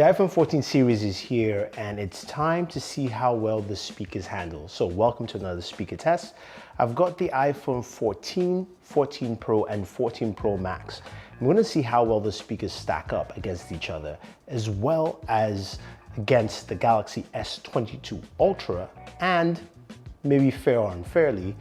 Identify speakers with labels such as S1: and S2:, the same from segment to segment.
S1: The iPhone 14 series is here and it's time to see how well the speakers handle. So welcome to another speaker test. I've got the iPhone 14, 14 Pro and 14 Pro Max. I'm going to see how well the speakers stack up against each other, as well as against the Galaxy S22 Ultra and, maybe fair or unfairly,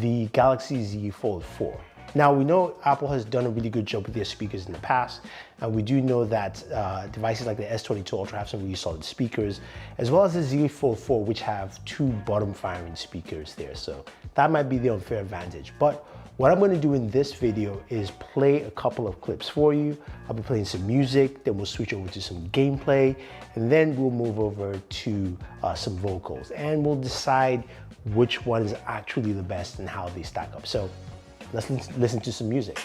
S1: the Galaxy Z Fold 4. Now, we know Apple has done a really good job with their speakers in the past, and we do know that devices like the S22 Ultra have some really solid speakers, as well as the Z Fold 4, which have two bottom-firing speakers there. So that might be the unfair advantage. But what I'm going to do in this video is play a couple of clips for you. I'll be playing some music, then we'll switch over to some gameplay, and then we'll move over to some vocals, and we'll decide which one is actually the best and how they stack up. So let's listen to some music.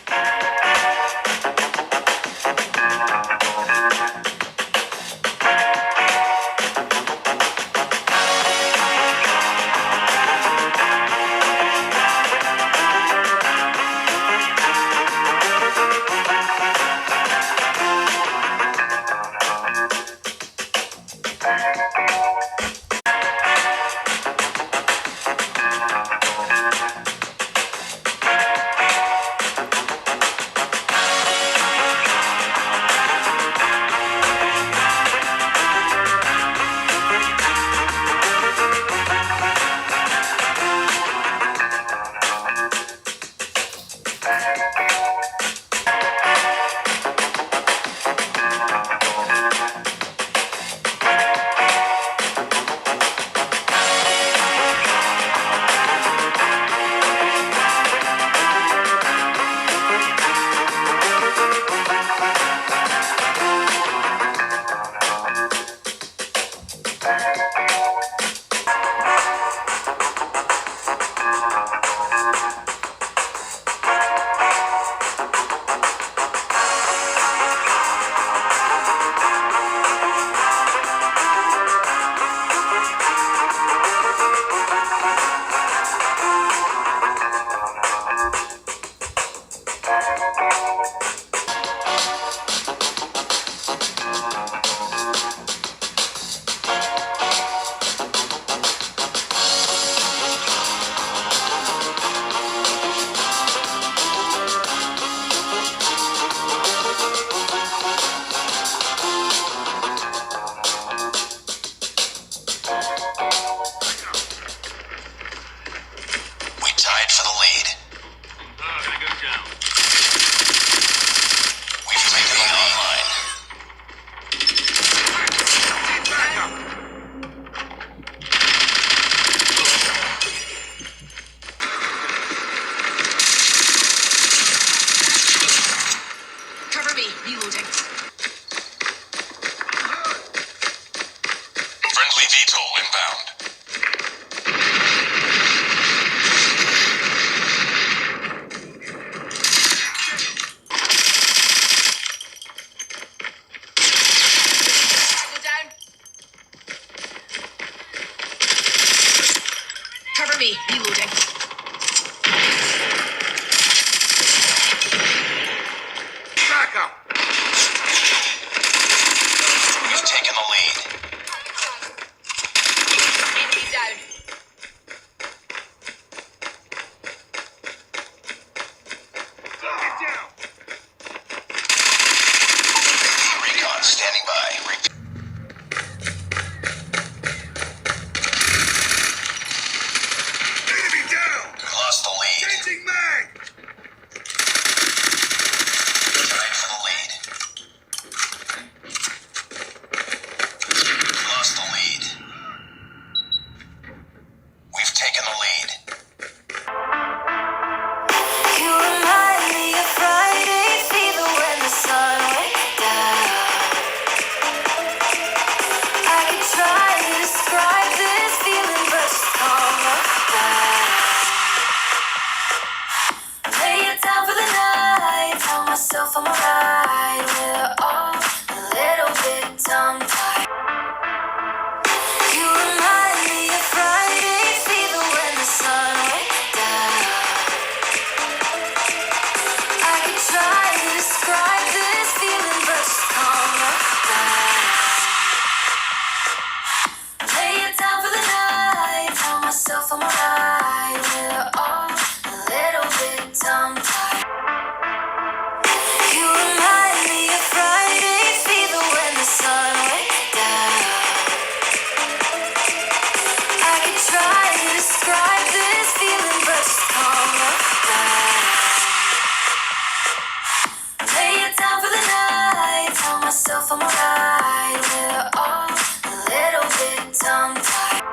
S2: night, we're all a little bit tongue-tied.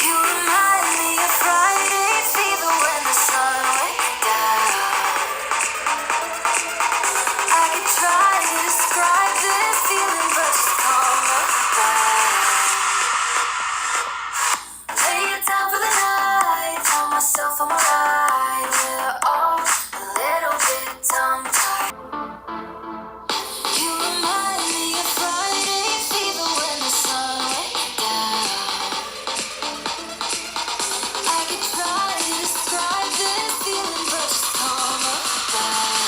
S2: You remind me of Friday fever when the sun went down. I could try to describe this feeling, but just calm down. Lay it down for the night, tell myself I'm alright. We're all a little bit tongue-tied. You remind me of Friday fever when the sun went down. I could try to describe this feeling, but just calm down.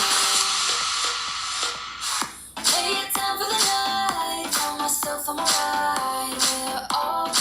S2: Lay it down for the night, tell myself I'm alright. We're all a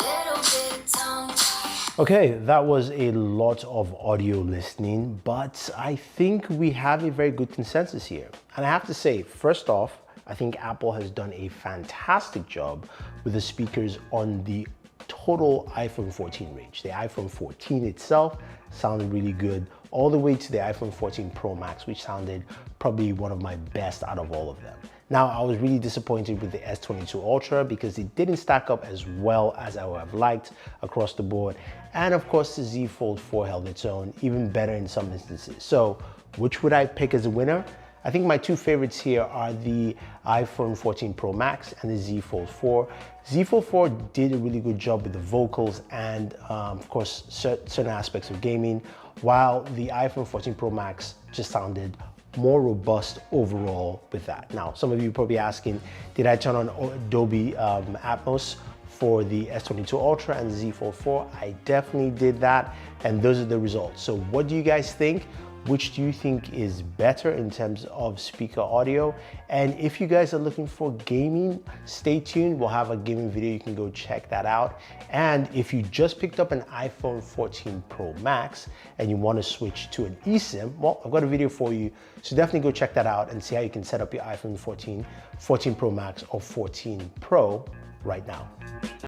S2: little bit tongue-tied.
S1: Okay, that was a lot of audio listening, but I think we have a very good consensus here. And I have to say, first off, I think Apple has done a fantastic job with the speakers on the total iPhone 14 range. The iPhone 14 itself sounded really good, all the way to the iPhone 14 Pro Max, which sounded probably one of my best out of all of them. Now, I was really disappointed with the S22 Ultra because it didn't stack up as well as I would have liked across the board. And of course, the Z Fold 4 held its own, even better in some instances. So, which would I pick as a winner? I think my two favorites here are the iPhone 14 Pro Max and the Z Fold 4. Z Fold 4 did a really good job with the vocals and of course certain aspects of gaming, while the iPhone 14 Pro Max just sounded more robust overall with that. Now, some of you are probably asking, did I turn on Dolby Atmos for the S22 Ultra and the Z Fold 4? I definitely did that, and those are the results. So what do you guys think? Which do you think is better in terms of speaker audio? And if you guys are looking for gaming, stay tuned. We'll have a gaming video. You can go check that out. And if you just picked up an iPhone 14 Pro Max and you want to switch to an eSIM, well, I've got a video for you. So definitely go check that out and see how you can set up your iPhone 14, 14 Pro Max or 14 Pro right now.